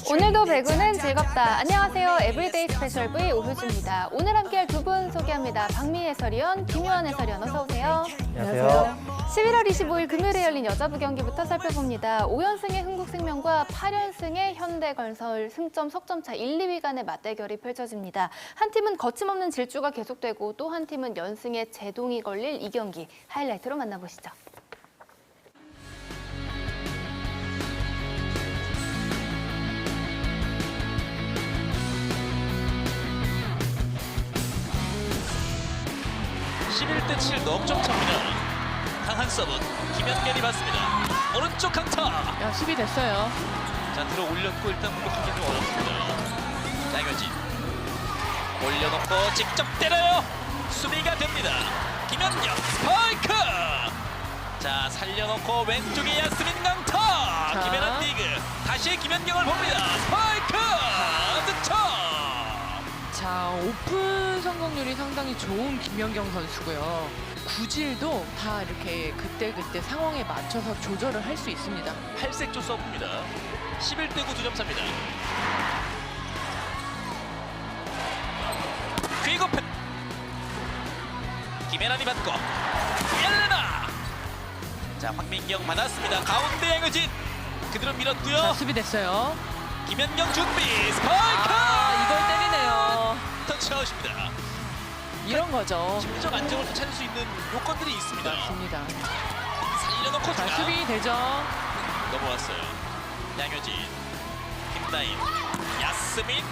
오늘도 배구는 즐겁다. 안녕하세요. 에브리데이 스페셜 V 오효주입니다. 오늘 함께할 두 분 소개합니다. 박미 해설위원, 김효원 해설위원 어서 오세요. 안녕하세요. 11월 25일 금요일에 열린 여자부 경기부터 살펴봅니다. 5연승의 흥국생명과 8연승의 현대건설 승점 석점차 1, 2위 간의 맞대결이 펼쳐집니다. 한 팀은 거침없는 질주가 계속되고 또 한 팀은 연승에 제동이 걸릴 이 경기 하이라이트로 만나보시죠. (11대 7) 넉점 차입니다. 강한 서브 김현견이 받습니다. 오른쪽 강타. 야, 수비 됐어요. 자, 들어 올렸고 일단 공격하기 좀 어렵습니다. 장효진 올려놓고 직접 때려요. 수비가 됩니다. 김현경 스파이크. 자, 살려놓고 왼쪽에 야스민 강타. 자. 김혜란 리그 다시 김현경을 봅니다. 스파이크 득점. 자, 오픈 성공률이 상당히 좋은 김연경 선수고요. 구질도 다 이렇게 그때그때 상황에 맞춰서 조절을 할 수 있습니다. 8색조 서브입니다. 11대 9 2점 차입니다. 퀵오픈 김혜란이 받고 엘레나. 자, 황민경 받았습니다. 가운데 양효진 그대로 밀었고요. 자, 수비 됐어요. 김연경 준비 스파이크. 이걸 때리네요. 터치아웃입니다. 이런 거죠. 심리적 안정을 또 찾을 수 있는 요건들이 있습니다. 맞습니다. 살려놓고 자, 주나. 수비 되죠. 넘어왔어요. 양효진, 김나인, 야스민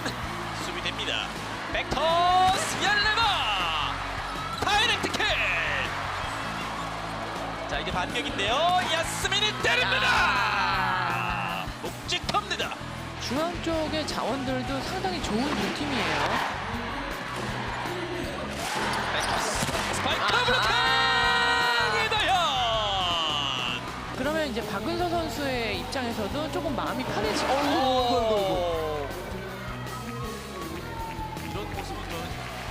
수비됩니다. 백토스 열레나 다이렉트 킥. 자, 이제 반격인데요. 야스민이 때립니다. 묵직합니다. 중앙 쪽의 자원들도 상당히 좋은 두 팀이에요. 백토스 스파이크 블로킹 이다현. 그러면 이제 박은서 선수의 입장에서도 조금 마음이 편해지고. 이런 모습은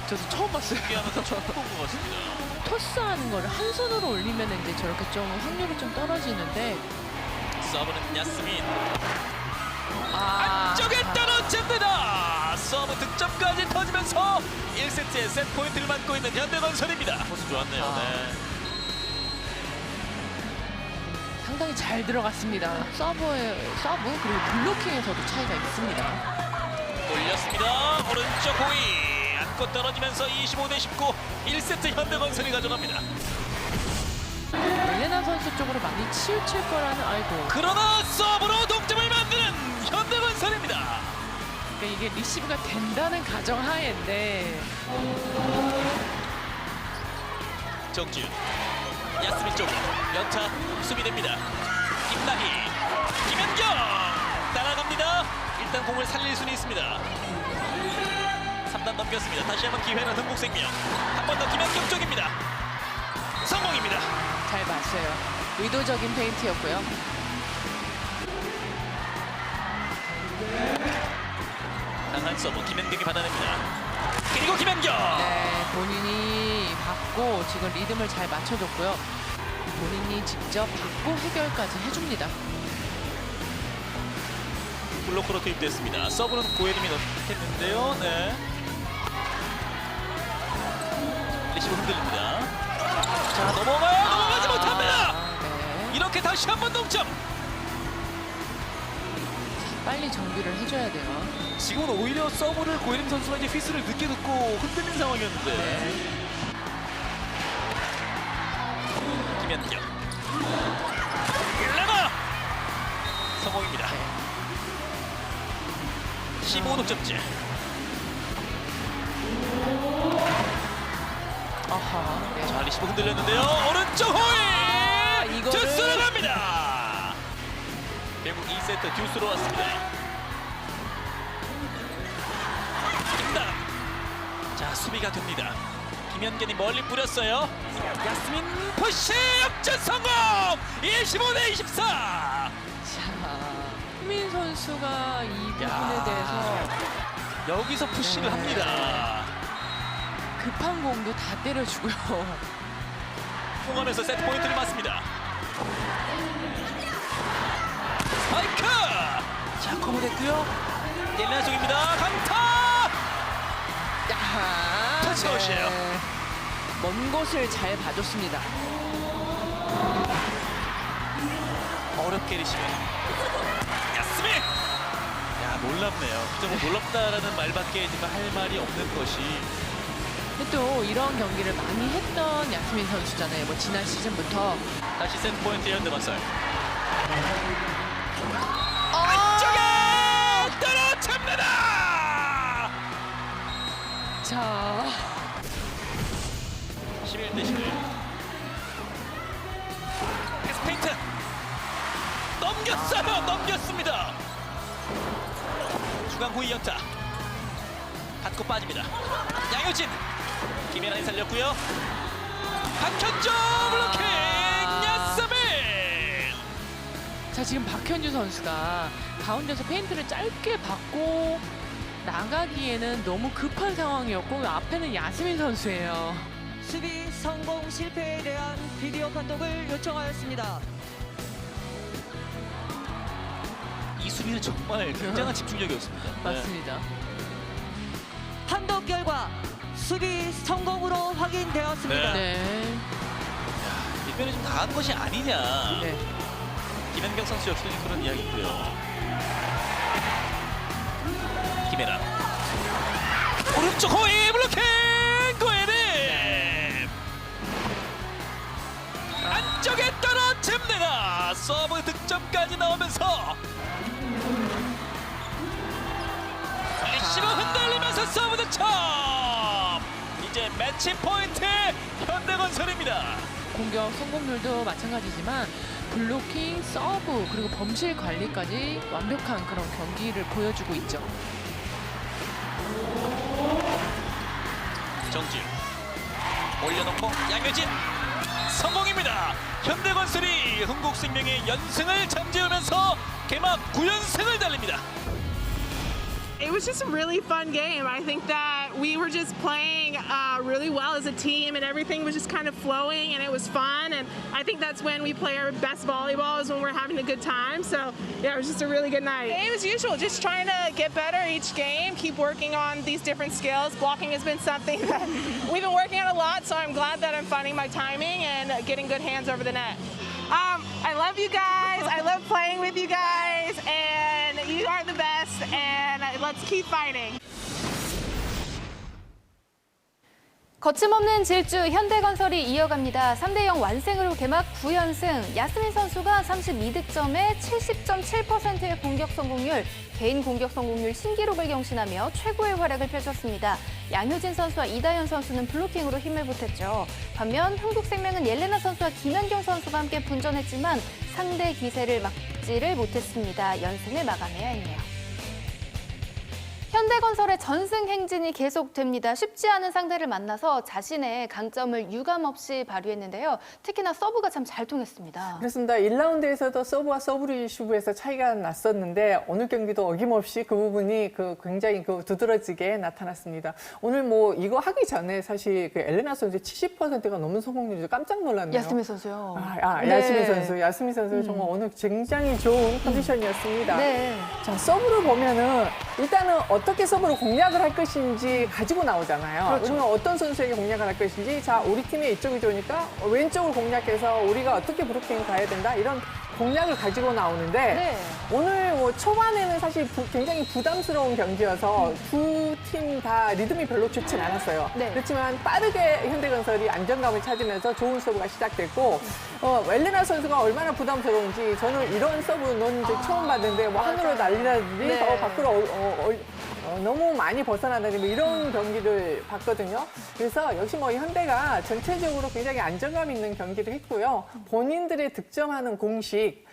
저도 처음 봤어요. 준비하면서 처음 본 것 같습니다. 토스하는 거를 한 손으로 올리면 이제 저렇게 좀 확률이 좀 떨어지는데. 서브는 야스민. 아, 안쪽에 떨어집니다. 서브 득점까지 터지면서 1세트에 세트 포인트를 맡고 있는 현대건설입니다. 포스 좋았네요. 아. 네. 상당히 잘 들어갔습니다. 서브 그리고 블로킹에서도 차이가 있습니다. 올렸습니다. 오른쪽 호이 안고 떨어지면서 25대 19 1세트 현대건설이 가져갑니다. 엘레나 선수 쪽으로 많이 치우칠 거라는. 아이고. 그러나 서브로 동점을 만드는 현대건설입니다. 그러니까 이게 리시브가 된다는 가정하에인데. 정지훈 야스민 쪽으로 연타 수비됩니다. 김나희 김현경 따라갑니다. 일단 공을 살릴 수는 있습니다. 3단 넘겼습니다. 다시 한번 기회는 흥국생명. 한 번 더 김현경 쪽입니다. 성공입니다. 잘 봤어요. 의도적인 페인트였고요. 강한 서브 김현경이 받아냅니다. 그리고 김현경. 네, 본인이 받고 지금 리듬을 잘 맞춰줬고요. 본인이 직접 받고 해결까지 해줍니다. 블로커로 투입됐습니다. 서브는 고혜림이 넣겠는데요. 네. 리시브 흔들립니다. 자, 넘어가지 못합니다. 네. 이렇게 다시 한 번 동점. 빨리 정비를 해줘야 돼요. 지금은 오히려 서브를 고혜림 선수가 이제 휘슬을 늦게 듣고 흔들린 상황이었는데. 네. 김현경. 일레나 성공입니다. 15득점째. 아하. 네. 자, 리시브 흔들렸는데요. 오른쪽 호이 이거를- 듀스로 갑니다. 결국 2세트 듀스로 왔습니다. 김다람. 자, 수비가 됩니다. 김현견이 멀리 뿌렸어요. 야스민 푸시 역전 성공. 25대 24. 자, 후민 선수가 이 부분에 대해서 여기서 푸시를 네. 합니다. 급한 공도 다 때려주고요. 통하면서 세트 포인트를 맞습니다. 스파이크! 커버됐고요. 옐레나 쪽입니다. 강타! 야, 터치아웃이에요. 먼 곳을 잘 봐줬습니다. 어렵게 리시브. 야스민! 야, 놀랍네요. 좀 놀랍다라는 말밖에 지금 할 말이 없는 것이. 근데 또 이런 경기를 많이 했던 야스민 선수잖아요. 뭐 지난 시즌부터. 다시 센터 포인트 현대건설. 안쪽에 떨어집니다! 자, 11대 11. 패스 페인트. 넘겼어요. 넘겼습니다. 중앙 후위 연타. 받고 빠집니다. 양효진. 김연아이 살렸고요. 박현주 블로킹. 야스민. 자 지금 박현주 선수가 가운데서 페인트를 짧게 받고 나가기에는 너무 급한 상황이었고 앞에는 야스민 선수예요. 수비 성공 실패에 대한 비디오 판독을 요청하였습니다. 이 수비는 정말 굉장한 집중력이었습니다. 네. 맞습니다. 판독 결과 수비 성공으로 확인되었습니다. 네. 이번에 좀 나은 것이 아니냐. 네. 김연경 선수 역시도 지금 그런 이야기 있고요. 김연아. 오른쪽 호이 블로킹! 고에는 안쪽에 떨어집니다. 서브 득점까지 나오면서 리시브 흔들리면서 서브 득점! 이제 매치 포인트 현대건설입니다. 공격 성공률도 마찬가지지만 블로킹, 서브 그리고 범실 관리까지 완벽한 그런 경기를 보여주고 있죠. 정지우 올려놓고 양효진 성공입니다. 현대건설이 흥국생명의 연승을 잠재우면서 개막 9연승을 달립니다. It was just a really fun game. I think that we were just playing really well as a team, and everything was just kind of flowing, and it was fun. And I think that's when we play our best volleyball, is when we're having a good time. So yeah, it was just a really good night. It was usual, just trying to get better each game, keep working on these different skills. Blocking has been something that we've been working on a lot, so I'm glad that I'm finding my timing and getting good hands over the net. I love you guys. I love playing with you guys, and you are the best. And let's keep fighting. 거침없는 질주 현대건설이 이어갑니다. 3대0 완승으로 개막 9연승. 야스민 선수가 32득점에 70.7%의 공격 성공률, 개인 공격 성공률 신기록을 경신하며 최고의 활약을 펼쳤습니다. 양효진 선수와 이다현 선수는 블로킹으로 힘을 보탰죠. 반면 흥국생명은 옐레나 선수와 김연경 선수가 함께 분전했지만 상대 기세를 막지를 못했습니다. 연승을 마감해야 했네요. 현대건설의 전승 행진이 계속됩니다. 쉽지 않은 상대를 만나서 자신의 강점을 유감없이 발휘했는데요. 특히나 서브가 참 잘 통했습니다. 그렇습니다. 1라운드에서도 서브와 서브 리시브에서 차이가 났었는데 오늘 경기도 어김없이 그 부분이 굉장히 두드러지게 나타났습니다. 오늘 뭐 이거 하기 전에 사실 엘레나 선수의 70%가 넘는 성공률이 깜짝 놀랐네요. 야스민 선수요. 네. 야스민 선수 정말 오늘 굉장히 좋은 컨디션이었습니다. 네. 자, 서브를 보면은 일단은 어떻게 서브를 공략을 할 것인지 가지고 나오잖아요. 그렇죠. 그러면 어떤 선수에게 공략을 할 것인지, 자, 우리 팀의 이쪽이 좋으니까 왼쪽을 공략해서 우리가 어떻게 브로킹 가야 된다 이런 공략을 가지고 나오는데 네. 오늘 뭐 초반에는 사실 굉장히 부담스러운 경기여서 두 팀 다 리듬이 별로 좋진 않았어요. 네. 그렇지만 빠르게 현대건설이 안정감을 찾으면서 좋은 서브가 시작됐고 웰레나 선수가 얼마나 부담스러운지 저는 이런 서브는 처음 봤는데 뭐 하늘로 날리라든지 네. 밖으로 너무 많이 벗어나다니 뭐 이런 경기를 봤거든요. 그래서 역시 뭐 현대가 전체적으로 굉장히 안정감 있는 경기를 했고요. 본인들의 득점하는 공식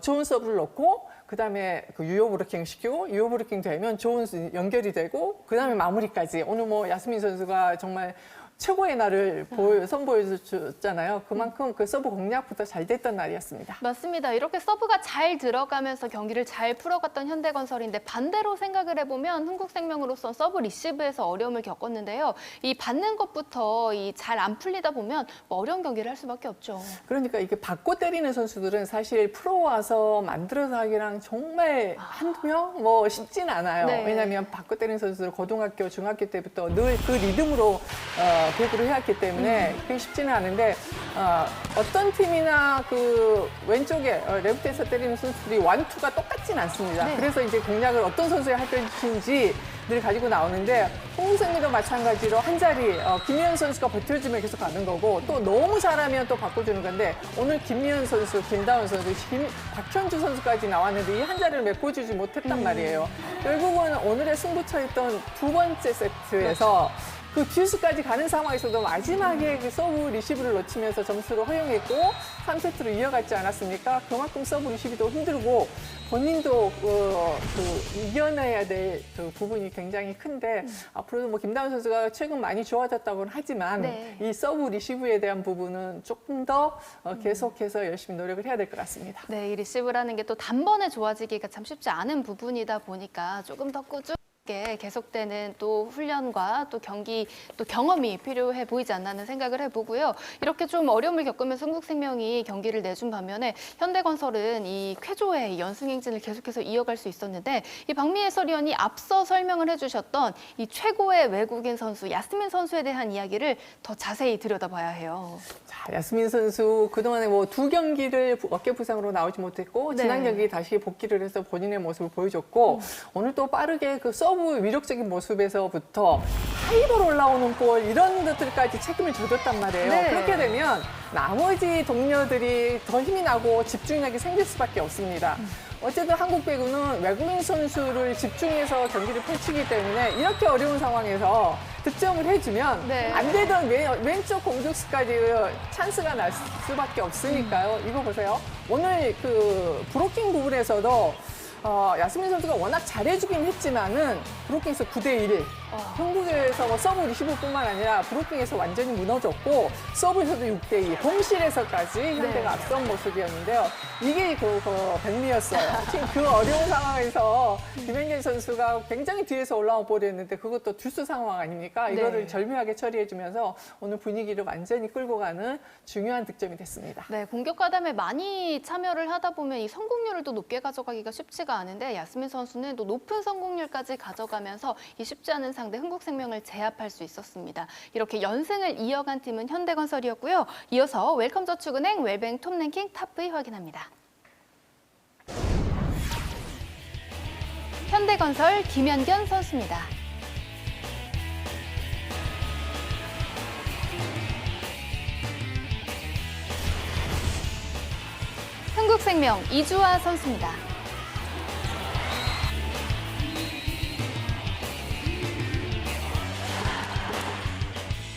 좋은 서브를 넣고 그다음에 유효 브로킹 시키고 유효 브로킹 되면 좋은 연결이 되고 그다음에 마무리까지 오늘 뭐 야스민 선수가 정말 최고의 날을 선보여줬잖아요. 그만큼 그 서브 공략부터 잘 됐던 날이었습니다. 맞습니다. 이렇게 서브가 잘 들어가면서 경기를 잘 풀어갔던 현대건설인데 반대로 생각을 해보면 흥국생명으로서 서브 리시브에서 어려움을 겪었는데요. 이 받는 것부터 잘 안 풀리다 보면 뭐 어려운 경기를 할 수밖에 없죠. 그러니까 이게 받고 때리는 선수들은 사실 프로 와서 만들어서 하기랑 정말 한두 명? 뭐 쉽진 않아요. 네. 왜냐하면 받고 때리는 선수들 고등학교, 중학교 때부터 늘 그 리듬으로 배구를 해왔기 때문에 그게 쉽지는 않은데 어떤 팀이나 그 왼쪽에 레프트에서 때리는 선수들이 완투가 똑같진 않습니다. 네. 그래서 이제 공략을 어떤 선수에 할 것인지 늘 가지고 나오는데 홍승미도 마찬가지로 한 자리 김희연 선수가 버텨주면 계속 가는 거고 또 너무 잘하면 또 바꿔주는 건데 오늘 김희연 선수, 김다운 선수, 박현주 선수까지 나왔는데 이 한 자리를 메꿔주지 못했단 말이에요. 결국은 오늘의 승부처였던 두 번째 세트에서 그 듀스까지 가는 상황에서도 마지막에 그 서브 리시브를 놓치면서 점수를 허용했고 3세트로 이어갔지 않았습니까? 그만큼 서브 리시브도 힘들고 본인도 이겨내야 될 그 부분이 굉장히 큰데 앞으로도 뭐 김다운 선수가 최근 많이 좋아졌다고는 하지만 네. 이 서브 리시브에 대한 부분은 조금 더 계속해서 열심히 노력을 해야 될 것 같습니다. 네, 이 리시브라는 게 또 단번에 좋아지기가 참 쉽지 않은 부분이다 보니까 조금 더 꾸준하게 계속되는 또 훈련과 또 경기, 또 경험이 필요해 보이지 않나 하는 생각을 해보고요. 이렇게 좀 어려움을 겪으면서 흥국생명이 경기를 내준 반면에 현대건설은 이 쾌조의 연승 행진을 계속해서 이어갈 수 있었는데 이 박미 해설위원이 앞서 설명을 해주셨던 이 최고의 외국인 선수 야스민 선수에 대한 이야기를 더 자세히 들여다봐야 해요. 자, 야스민 선수 그동안에 뭐 두 경기를 어깨 부상으로 나오지 못했고 네. 지난 경기 다시 복귀를 해서 본인의 모습을 보여줬고 오늘 또 빠르게 그 서브 위력적인 모습에서부터 하이볼 올라오는 볼 이런 것들까지 책임을 져줬단 말이에요. 네. 그렇게 되면 나머지 동료들이 더 힘이 나고 집중력이 생길 수밖에 없습니다. 어쨌든 한국 배구는 외국인 선수를 집중해서 경기를 펼치기 때문에 이렇게 어려운 상황에서 득점을 해주면 네. 안 되던 왼쪽 공격수까지 찬스가 날 수밖에 없으니까요. 이거 보세요. 오늘 그 브로킹 부분에서도 야스민 선수가 워낙 잘해주긴 했지만은 브로킹에서 9대1. 한국에서 뭐 서브 리시브뿐만 아니라 브로킹에서 완전히 무너졌고 서브에서도 6대2. 공실에서까지 현대가 앞선 모습이었는데요. 이게 그 백미였어요. 지금 그 어려운 상황에서 김연경 선수가 굉장히 뒤에서 올라온 볼이었는데 그것도 듀스 상황 아닙니까? 이거를 네. 절묘하게 처리해주면서 오늘 분위기를 완전히 끌고 가는 중요한 득점이 됐습니다. 네, 공격 가담에 많이 참여를 하다 보면 이 성공률을 또 높게 가져가기가 쉽지가 않은데 야스민 선수는 또 높은 성공률까지 가져가면서 이 쉽지 않은 상대 흥국생명을 제압할 수 있었습니다. 이렇게 연승을 이어간 팀은 현대건설이었고요. 이어서 웰컴저축은행 웰뱅 톱랭킹 탑 V 확인합니다. 현대건설 김연견 선수입니다. 흥국생명 이주아 선수입니다.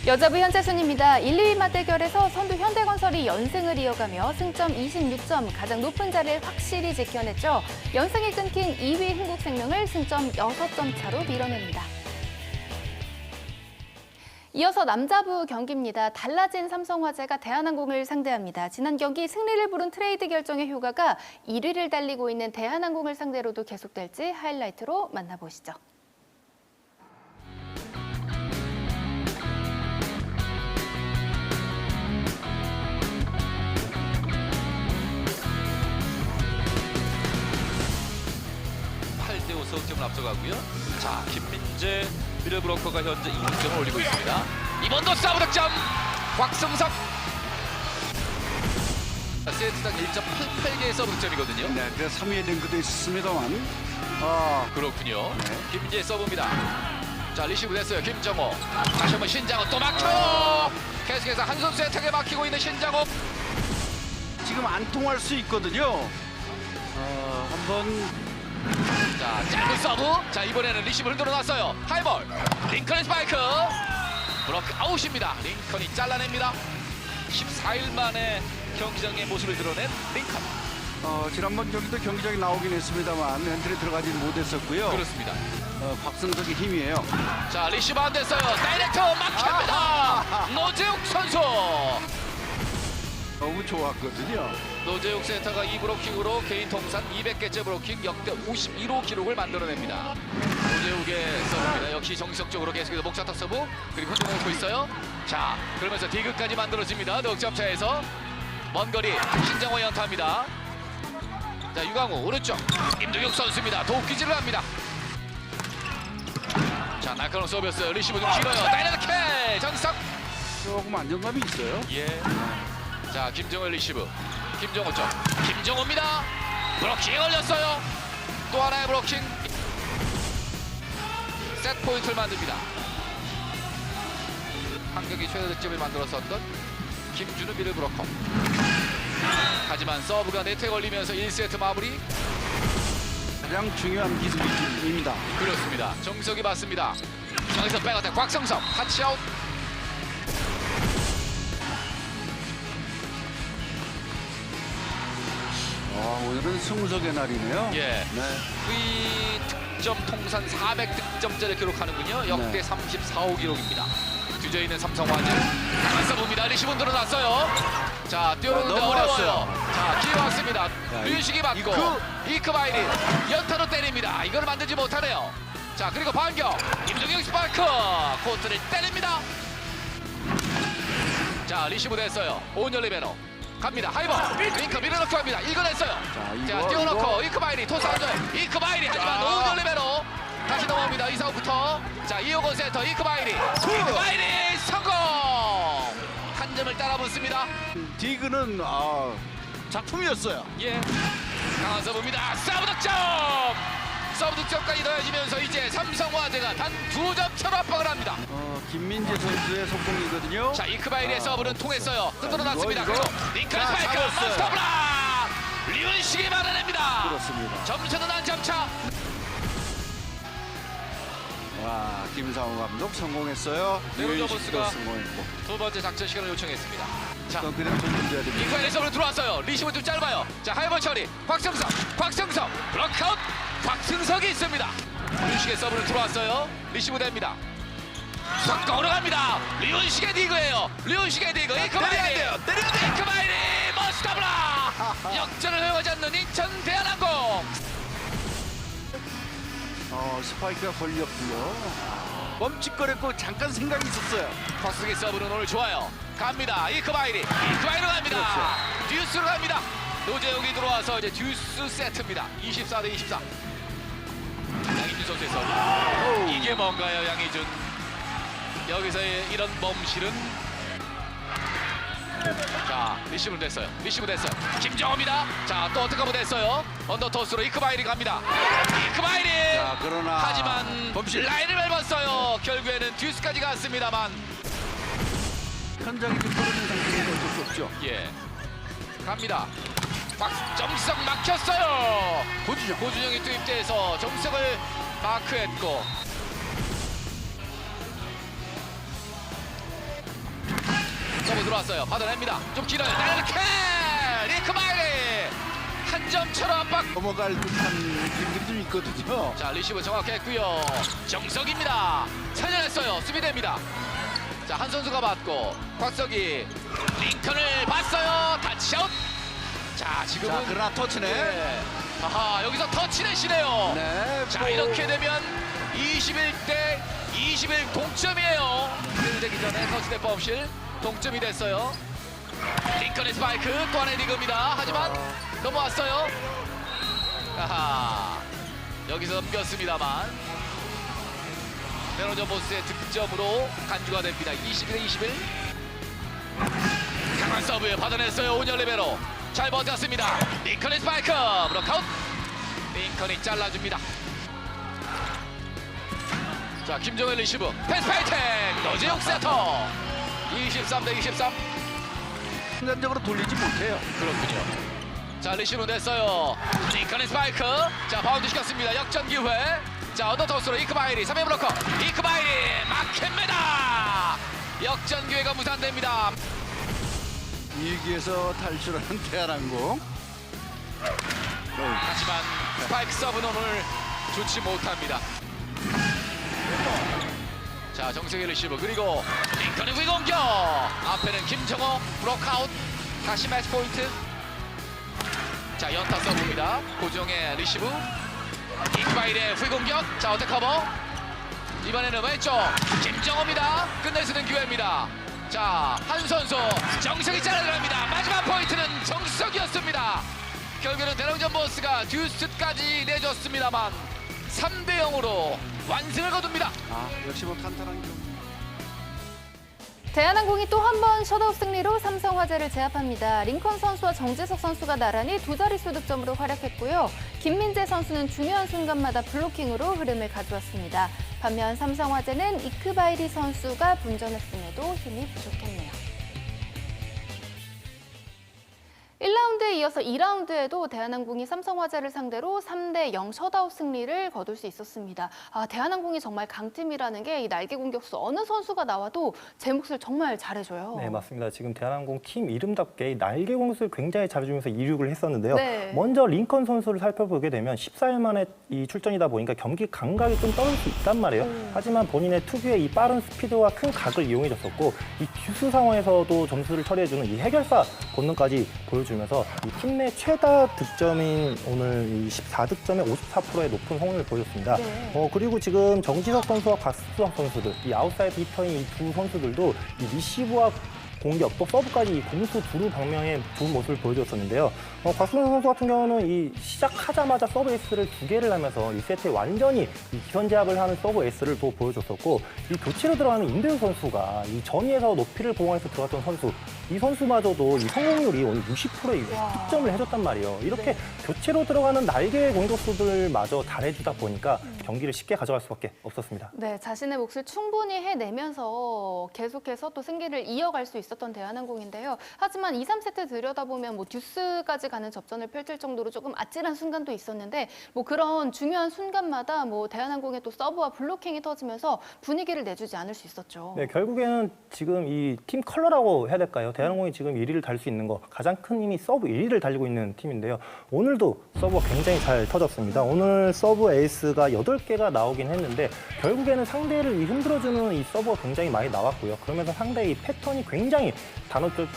여자부 현재 순입니다. 1, 2위 맞대결에서 선두 현대건설이 연승을 이어가며 승점 26점, 가장 높은 자리를 확실히 지켜냈죠. 연승이 끊긴 2위 흥국생명을 승점 6점 차로 밀어냅니다. 이어서 남자부 경기입니다. 달라진 삼성화재가 대한항공을 상대합니다. 지난 경기 승리를 부른 트레이드 결정의 효과가 1위를 달리고 있는 대한항공을 상대로도 계속될지 하이라이트로 만나보시죠. 석점을 앞서가고요. 자, 김민재 미들브로커가 현재 2득점을 올리고 있습니다. 이번도 서브 득점! 곽승석! 세트당 1.88개의 서브 득점이거든요. 네, 그래서 3위에 랭크도 있었습니다만. 그렇군요. 네. 김민재의 서브입니다. 자, 리시브 됐어요. 김정호. 다시 한번 신장호 또 막혀! 계속해서 한 선수의 턱에 막히고 있는 신장호. 지금 안 통할 수 있거든요. 한번 자, 짧은 서브. 자, 이번에는 리시브를 늘어났어요. 하이볼. 링컨의 스파이크. 브로크 아웃입니다. 링컨이 잘라냅니다. 14일 만에 경기장의 모습을 드러낸 링컨. 지난번 경기도 경기장에 나오긴 했습니다만 엔트리 들어가지는 못했었고요. 그렇습니다. 박승석의 힘이에요. 자, 리시브 안 됐어요. 다이렉트 막힙니다. 노재욱 선수. 너무 좋았거든요. 노재욱 센터가 이 브로킹으로 개인 통산 200개째 브로킹 역대 51호 기록을 만들어냅니다. 노재욱의 서브입니다. 역시 정석적으로 계속해서 목차탑 서브 그리고 흔들어놓고 있어요. 자, 그러면서 디그까지 만들어집니다. 넉점차에서 먼 거리 신장호 연타입니다. 자, 유강호 오른쪽 임동혁 선수입니다. 도끼질을 합니다. 자, 날카로운 서브였어요. 리시브 좀 길어요. 다이나믹 캐 정석. 조금 안정감이 있어요. 예. 자, 김정호 리시브. 김정호 쪽. 김정호입니다. 브로킹 걸렸어요. 또 하나의 브로킹. 세트 포인트를 만듭니다. 한 경기 최대 득점을 만들었었던 김준우 미들 브로커. 하지만 서브가 네트에 걸리면서 1세트 마무리. 가장 중요한 기술입니다. 그렇습니다. 정석이 맞습니다. 여기서 백어택 곽성섭 타치아웃. 오늘은 승석의 날이네요. 예. 네. V 득점 통산 400득점째를 기록하는군요. 역대 네. 34호 기록입니다. 뒤져 있는 삼성화재. 강한 서브입니다. 리시브 들어놨어요. 자, 뛰어오는데 넘어왔어요. 어려워요. 자, 기회 왔습니다. 류식이 맞고 이크바이리 연타로 때립니다. 이걸 만들지 못하네요. 자, 그리고 반격. 임종혁 스파이크 코트를 때립니다. 자, 리시브 됐어요. 오은열 리베로 갑니다. 하이버 링크 밀어넣고 합니다. 읽어냈어요. 자, 띄워놓고 이크바이리 토스 안줘요. 이크바이리 하지만 오은열 리베로 다시 넘어옵니다. 이사우부터 자, 이호건 센터 이크바이리 성공. 한 점을 따라 붙습니다. 디그는 작품이었어요. 예, 강한 서브입니다. 서브 득점. 서브 득점까지 더해지면서 이제 삼성화재가 단 2점 차로 압박을 합니다. 김민재 선수의 속공이거든요. 자, 이크바이리의 서브는 통했어요. 흔들어 놨습니다. 이거. 그리고 링컨 자, 스파이크 잡았어요. 몬스터블락 류은식이 만들어냅니다. 그렇습니다. 점수는 한 점 차. 와, 김상우 감독 성공했어요. 네로저 유인식도 보스가 성공했고. 두 번째 작전 시간을 요청했습니다. 자, 그대로 전진돼야 됩니다. 이크바이리 서브로 들어왔어요. 리시브 좀 짧아요. 자, 하이버 처리 곽승석 블록아웃. 곽승석이 있습니다. 류은식의 서브로 들어왔어요. 리시브 됩니다. 속공으로 갑니다. 류은식의 디그예요. 류은식의 디그 이크바이리 이크바이리 몬스터블락 역전을 허용하지 않는 인천 대한항공. 스파이크가 걸렸고요. 멈칫거렸고 잠깐 생각이 있었어요. 곽승의 서브는 오늘 좋아요. 갑니다. 이크바이리로 갑니다. 듀스로 갑니다. 노재욱이 들어와서 이제 듀스 세트입니다. 24대 24. 양희준 선수의 서브. 이게 뭔가요, 양희준? 여기서의 이런 멈실은. 자, 리시브 됐어요. 김정호입니다. 자, 또 어택하고 됐어요. 언더토스로 이크바이리 갑니다. 이크바이리. 자, 그러나 하지만 라인을 밟았어요. 결국에는 듀스까지 갔습니다만. 현장이 좀 떨어진 상태에서 어쩔 수 없죠. 예, 갑니다. 정석 막혔어요. 고준영이 투입돼서 정석을 마크했고. 서브 들어왔어요. 받아냅니다. 좀 길어요. 다이나믹 리크바이리 한 점 차로 압박. 넘어갈 듯한 느낌들이 좀 있거든요. 자, 리시브 정확했고요. 정석입니다. 살려냈어요. 수비됩니다. 자, 한 선수가 맞고 곽석이 링컨을 봤어요. 타치아웃. 자, 지금은 자, 그러나 터치네. 네. 아하, 여기서 터치넷이네요. 네. 자, 이렇게 되면 21대 21 동점이에요. 되기 전에 터치넷 범실 동점이 됐어요. 링컨의 스파이크 또 하나의 디그입니다. 하지만 넘어왔어요. 아하, 여기서 넘겼습니다만 메로저 보스의 득점으로 간주가 됩니다. 21대 21. 강한 서브 받아냈어요. 오은열 리베로 잘 버텼습니다. 링컨의 스파이크 브로크아웃. 링컨이 잘라줍니다. 자, 김정일 리시브 패스 파이팅 노재욱 세터 23대 23. 순간적으로 돌리지 못해요. 그렇군요. 자, 리시브 됐어요. 링컨의 스파이크. 자, 바운드 시켰습니다. 역전 기회. 자, 언더토스로 이크바이리 3회 블로커 이크바이리 막힙니다. 역전 기회가 무산됩니다. 위기에서 탈출하는 대한항공. 하지만 스파이크 서브는 오늘 좋지 못합니다. 자, 정승의 리시브 그리고 링컨의 공격. 앞에는 김정호 브로크아웃. 다시 매치 포인트. 자, 연타 서브입니다. 고정의 리시브. 이크바일의 후위공격. 자, 어택 커버. 이번에는 왼쪽 김정호입니다. 끝낼 수 있는 기회입니다. 자, 한 선수 정석이 잘라들어갑니다. 마지막 포인트는 정석이었습니다. 결국에는 대롱전 보스가 듀스까지 내줬습니다만 3대 0으로 완승을 거둡니다. 역시 뭐 탄탄한 경기. 대한항공이 또 한 번 셧아웃 승리로 삼성화재를 제압합니다. 링컨 선수와 정재석 선수가 나란히 두 자릿수 득점으로 활약했고요. 김민재 선수는 중요한 순간마다 블로킹으로 흐름을 가져왔습니다. 반면 삼성화재는 이크바이리 선수가 분전했음에도 힘이 부족했네요. 1라운드에 이어서 2라운드에도 대한항공이 삼성화재를 상대로 3대 0 셧아웃 승리를 거둘 수 있었습니다. 대한항공이 정말 강팀이라는 게 이 날개 공격수 어느 선수가 나와도 제 몫을 정말 잘해줘요. 네, 맞습니다. 지금 대한항공 팀 이름답게 이 날개 공격수를 굉장히 잘해주면서 이륙을 했었는데요. 네. 먼저 링컨 선수를 살펴보게 되면 14일 만에 이 출전이다 보니까 경기 감각이 좀 떨어질 수 있단 말이에요. 하지만 본인의 특유의 이 빠른 스피드와 큰 각을 이용해줬었고 이 듀스 상황에서도 점수를 처리해주는 이 해결사 본능까지 보여주면서 이 팀 내 최다 득점인 오늘 이 14득점에 54%의 높은 성능을 보여줬습니다. 네. 그리고 지금 정지석 선수와 곽수석 선수들, 이 아웃사이드 히터인 이 두 선수들도 이 리시브와 공격 또 서브까지 이 공수 두루 방면의 좋은 모습을 보여줬었는데요. 곽수석 선수 같은 경우는 이 시작하자마자 서브 에이스를 2개를 하면서 이 세트에 완전히 이 기선 제압을 하는 서브 에이스를 또 보여줬었고 이 교체로 들어가는 임대우 선수가 이 전위에서 높이를 보강해서 들어갔던 선수 이 선수마저도 이 성공률이 오늘 60%의 득점을 해줬단 말이에요. 이렇게 교체로 들어가는 날개 공격수들마저 잘해주다 보니까 경기를 쉽게 가져갈 수밖에 없었습니다. 네, 자신의 몫을 충분히 해내면서 계속해서 또 승기를 이어갈 수 있었던 대한항공인데요. 하지만 2, 3세트 들여다보면 뭐 듀스까지 가는 접전을 펼칠 정도로 조금 아찔한 순간도 있었는데 뭐 그런 중요한 순간마다 뭐 대한항공의 또 서브와 블로킹이 터지면서 분위기를 내주지 않을 수 있었죠. 네, 결국에는 지금 이 팀 컬러라고 해야 될까요? 대한항공이 지금 1위를 달 수 있는 거 가장 큰 힘이 서브 1위를 달리고 있는 팀인데요. 오늘도 서브가 굉장히 잘 터졌습니다. 오늘 서브 에이스가 8개가 나오긴 했는데 결국에는 상대를 흔들어주는 이 서브가 굉장히 많이 나왔고요. 그러면서 상대의 패턴이 굉장히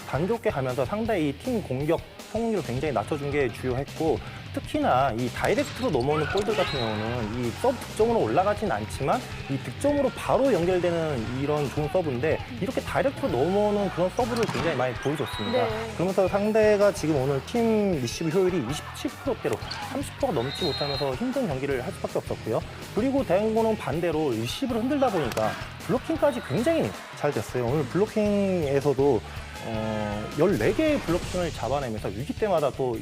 단좁게 가면서 상대의 팀 공격 성공률을 굉장히 낮춰준 게 주요했고 특히나 이 다이렉트로 넘어오는 볼들 같은 경우는 이 서브 득점으로 올라가진 않지만 이 득점으로 바로 연결되는 이런 좋은 서브인데 이렇게 다이렉트로 넘어오는 그런 서브를 굉장히 많이 보여줬습니다. 네. 그러면서 상대가 지금 오늘 팀 리시브 효율이 27%대로 30%가 넘지 못하면서 힘든 경기를 할 수밖에 없었고요. 그리고 대한항공은 반대로 리시브를 흔들다 보니까 블로킹까지 굉장히 잘 됐어요. 오늘 블로킹에서도 14개의 블로킹을 잡아내면서 위기 때마다 또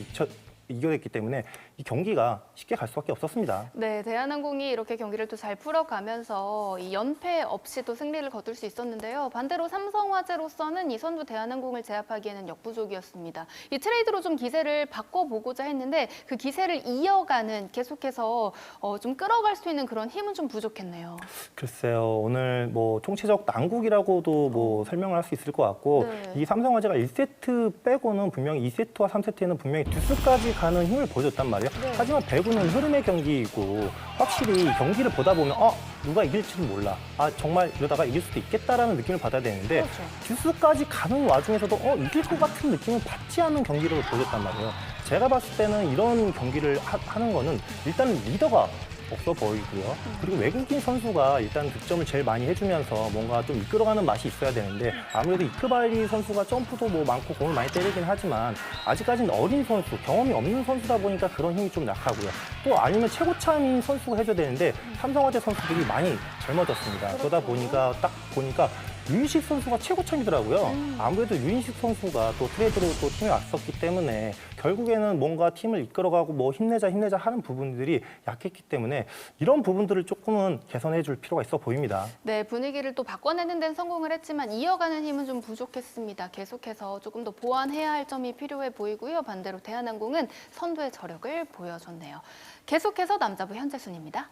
이겨냈기 때문에 이 경기가 쉽게 갈 수밖에 없었습니다. 네, 대한항공이 이렇게 경기를 또 잘 풀어가면서 이 연패 없이 또 승리를 거둘 수 있었는데요. 반대로 삼성화재로서는 이 선두 대한항공을 제압하기에는 역부족이었습니다. 이 트레이드로 좀 기세를 바꿔보고자 했는데 그 기세를 이어가는 계속해서 좀 끌어갈 수 있는 그런 힘은 좀 부족했네요. 글쎄요, 오늘 뭐 총체적 난국이라고도 뭐 설명을 할 수 있을 것 같고 네. 이 삼성화재가 1세트 빼고는 분명히 2세트와 3세트에는 분명히 듀스까지 가는 힘을 보여줬단 말이에요. 네. 하지만 배구는 흐름의 경기이고 확실히 경기를 보다 보면 누가 이길지는 몰라. 정말 이러다가 이길 수도 있겠다라는 느낌을 받아야 되는데 그렇죠. 듀스까지 가는 와중에서도 이길 것 같은 느낌을 받지 않는 경기를 보여줬단 말이에요. 제가 봤을 때는 이런 경기를 하는 거는 일단 리더가 없어 보이고요. 그리고 외국인 선수가 일단 득점을 제일 많이 해주면서 뭔가 좀 이끌어가는 맛이 있어야 되는데 아무래도 이크바리 선수가 점프도 뭐 많고 공을 많이 때리긴 하지만 아직까지는 어린 선수, 경험이 없는 선수다 보니까 그런 힘이 좀 약하고요. 또 아니면 최고참인 선수가 해줘야 되는데 삼성화재 선수들이 많이 젊어졌습니다. 그러다 보니까 딱 보니까 유인식 선수가 최고참이더라고요. 아무래도 유인식 선수가 또 트레이드로 또 팀에 왔었기 때문에 결국에는 뭔가 팀을 이끌어가고 뭐 힘내자 하는 부분들이 약했기 때문에 이런 부분들을 조금은 개선해 줄 필요가 있어 보입니다. 네, 분위기를 또 바꿔내는 데는 성공을 했지만 이어가는 힘은 좀 부족했습니다. 계속해서 조금 더 보완해야 할 점이 필요해 보이고요. 반대로 대한항공은 선두의 저력을 보여줬네요. 계속해서 남자부 현재 순입니다.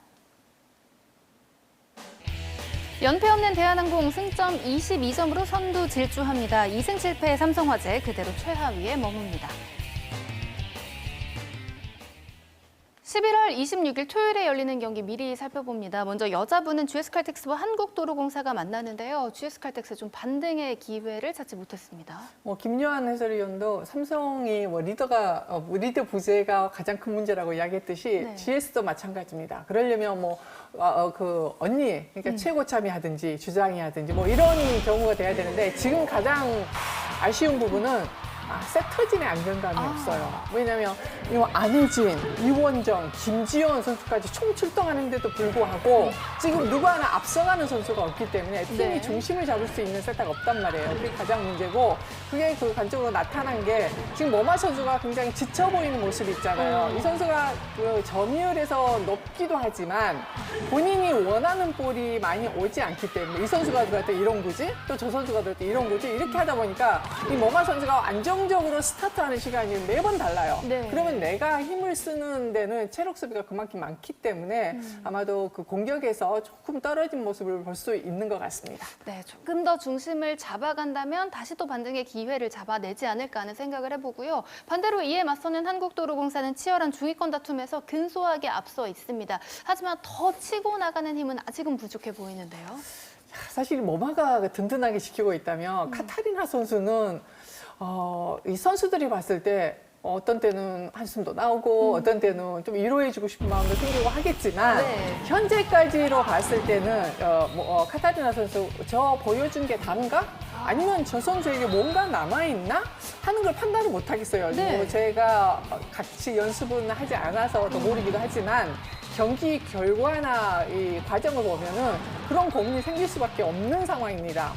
연패 없는 대한항공 승점 22점으로 선두 질주합니다. 2승 7패의 삼성화재 그대로 최하위에 머뭅니다. 11월 26일 토요일에 열리는 경기 미리 살펴봅니다. 먼저 여자부는 GS칼텍스와 한국도로공사가 만나는데요. GS칼텍스 좀 반등의 기회를 찾지 못했습니다. 김요한 해설위원도 삼성이 리더 부재가 가장 큰 문제라고 이야기했듯이 네. GS도 마찬가지입니다. 그러려면 언니, 그러니까 최고참이 하든지 주장이 하든지 이런 경우가 돼야 되는데 지금 가장 아쉬운 부분은 세터진의 안정감이 없어요. 왜냐하면 안혜진, 이원정, 김지현 선수까지 총출동하는데도 불구하고 지금 누구 하나 앞서가는 선수가 없기 때문에 팀이 네. 중심을 잡을 수 있는 세타가 없단 말이에요. 그게 가장 문제고 그게 그 관점으로 나타난 게 지금 모마 선수가 굉장히 지쳐 보이는 모습이 있잖아요. 이 선수가 그 점유율에서 높기도 하지만 본인이 원하는 볼이 많이 오지 않기 때문에 이 선수가 들어갈 때 이런 거지 또 저 선수가 들어갈 때 이런 거지 이렇게 하다 보니까 이 모마 선수가 안정적으로 스타트하는 시간이 매번 달라요. 네. 그러면 내가 힘을 쓰는 데는 체력 소비가 그만큼 많기 때문에 아마도 그 공격에서 조금 떨어진 모습을 볼 수 있는 것 같습니다. 네, 조금 더 중심을 잡아간다면 다시 또 반등의 기회를 잡아내지 않을까 하는 생각을 해보고요. 반대로 이에 맞서는 한국도로공사는 치열한 중위권 다툼에서 근소하게 앞서 있습니다. 하지만 더 치고 나가는 힘은 아직은 부족해 보이는데요. 사실 모마가 든든하게 지키고 있다면 카타리나 선수는 이 선수들이 봤을 때 어떤 때는 한숨도 나오고 어떤 때는 좀 위로해주고 싶은 마음도 생기고 하겠지만 네. 현재까지로 봤을 때는 카타리나 선수 저 보여준 게 다른가? 아니면 저 선수에게 뭔가 남아있나? 하는 걸 판단을 못하겠어요. 네. 제가 같이 연습은 하지 않아서 더 모르기도 하지만 경기 결과나 이 과정을 보면은 그런 고민이 생길 수밖에 없는 상황입니다.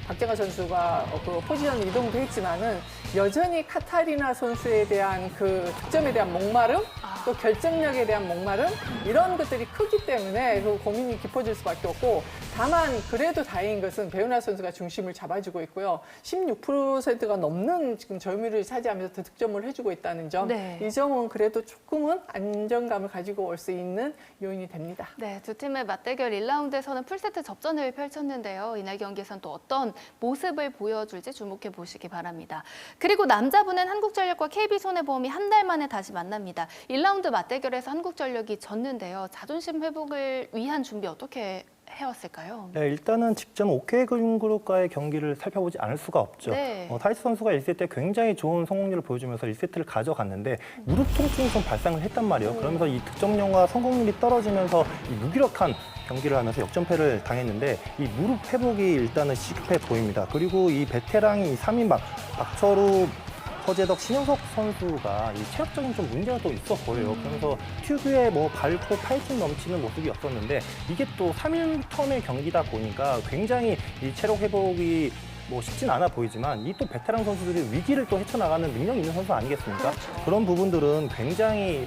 박정아 선수가 그 포지션 이동도 했지만은 여전히 카타리나 선수에 대한 그 득점에 대한 목마름, 또 결정력에 대한 목마름 이런 것들이 크기 때문에 그 고민이 깊어질 수밖에 없고 다만 그래도 다행인 것은 배우나 선수가 중심을 잡아주고 있고요. 16%가 넘는 지금 점유율을 차지하면서 득점을 해주고 있다는 점. 네. 이 점은 그래도 조금은 안정감을 가지고 올 수 있는 요인이 됩니다. 네, 두 팀의 맞대결 1라운드에서는 풀세트 접전을 펼쳤는데요. 이날 경기에서는 또 어떤 모습을 보여줄지 주목해 보시기 바랍니다. 그리고 남자부는 한국전력과 KB손해보험이 한 달 만에 다시 만납니다. 1라운드 맞대결에서 한국전력이 졌는데요. 자존심 회복을 위한 준비 어떻게 해왔을까요? 네, 일단은 직전 OK금융그룹과의 경기를 살펴보지 않을 수가 없죠. 네. 타이스 선수가 1세트에 굉장히 좋은 성공률을 보여주면서 1세트를 가져갔는데 무릎 통증이 좀 발생을 했단 말이에요. 그러면서 이 득점력과 성공률이 떨어지면서 이 무기력한 경기를 하면서 역전패를 당했는데 이 무릎 회복이 일단은 시급해 보입니다. 그리고 이 베테랑이 3인방 박철우, 허재덕, 신영석 선수가 이 체력적인 좀 문제가 또 있어 보여요. 그러면서 튜브에 밝고 팔진 넘치는 모습이었었는데 이게 또 3일 텀의 경기다 보니까 굉장히 이 체력 회복이 쉽진 않아 보이지만 이 또 베테랑 선수들이 위기를 또 헤쳐나가는 능력이 있는 선수 아니겠습니까? 그런 부분들은 굉장히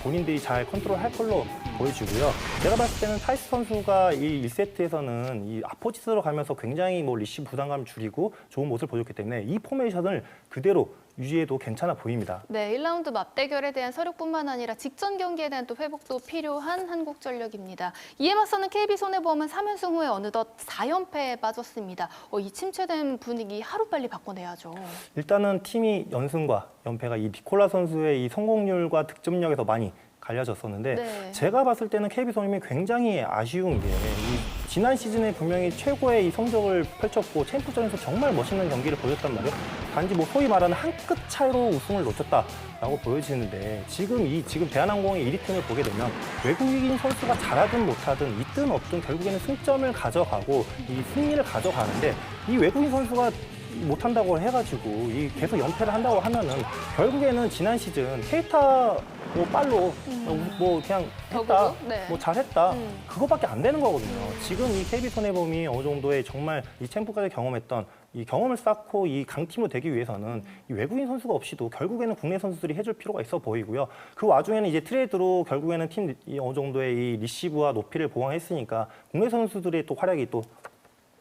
본인들이 잘 컨트롤할 걸로 보여지고요. 제가 봤을 때는 타이스 선수가 이 1세트에서는 이 아포지스로 가면서 굉장히 리시브 부담감을 줄이고 좋은 모습을 보여줬기 때문에 이 포메이션을 그대로 유지해도 괜찮아 보입니다. 네, 1라운드 맞대결에 대한 서력뿐만 아니라 직전 경기에 대한 또 회복도 필요한 한국전력입니다. 이에 맞서는 KB손해보험은 3연승 후에 어느덧 4연패에 빠졌습니다. 이 침체된 분위기 하루빨리 바꿔내야죠. 일단은 팀이 연승과 연패가 이 니콜라 선수의 이 성공률과 득점력에서 많이 갈려졌었는데 네. 제가 봤을 때는 KB손해보험이 굉장히 아쉬운 게 지난 시즌에 분명히 최고의 이 성적을 펼쳤고 챔프전에서 정말 멋있는 경기를 보였단 말이에요. 단지 소위 말하는 한 끗 차이로 우승을 놓쳤다라고 보여지는데 지금 대한항공의 1위 팀을 보게 되면 외국인 선수가 잘하든 못하든 있든 없든 결국에는 승점을 가져가고 이 승리를 가져가는데 이 외국인 선수가 못한다고 해가지고 계속 연패를 한다고 하면은 결국에는 지난 시즌 케이타 빨로 그냥 했다, 덕으로? 네. 잘했다 그거밖에 안 되는 거거든요. 지금 이 KB손해보험이 어느 정도의 정말 이 챔프까지 경험했던 이 경험을 쌓고 이 강팀으로 되기 위해서는 이 외국인 선수가 없이도 결국에는 국내 선수들이 해줄 필요가 있어 보이고요. 그 와중에는 이제 트레이드로 결국에는 팀 어느 정도의 이 리시브와 높이를 보강했으니까 국내 선수들의 또 활약이 또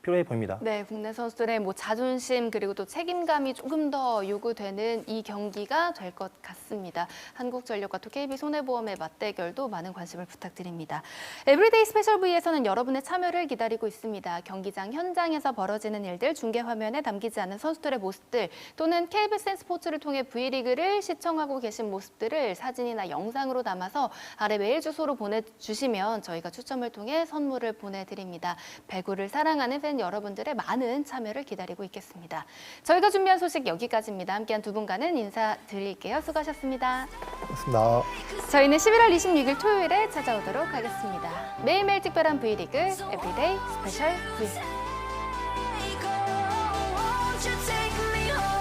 필요해 보입니다. 네, 국내 선수들의 뭐 자존심 그리고 또 책임감이 조금 더 요구되는 이 경기가 될 것 같습니다. 한국전력과 또 KB손해보험의 맞대결도 많은 관심을 부탁드립니다. 에브리데이 스페셜 V에서는 여러분의 참여를 기다리고 있습니다. 경기장 현장에서 벌어지는 일들, 중계 화면에 담기지 않은 선수들의 모습들 또는 KBSN 스포츠를 통해 V리그를 시청하고 계신 모습들을 사진이나 영상으로 담아서 아래 메일 주소로 보내주시면 저희가 추첨을 통해 선물을 보내드립니다. 배구를 사랑하는 팬 여러분들의 많은 참여를 기다리고 있겠습니다. 저희가 준비한 소식 여기까지입니다. 함께한 두 분과는 인사드릴게요. 수고하셨습니다. 고맙습니다. 저희는 11월 26일 토요일에 찾아오도록 하겠습니다. 매일매일 특별한 V리그 에브리데이 스페셜 V. Take me home.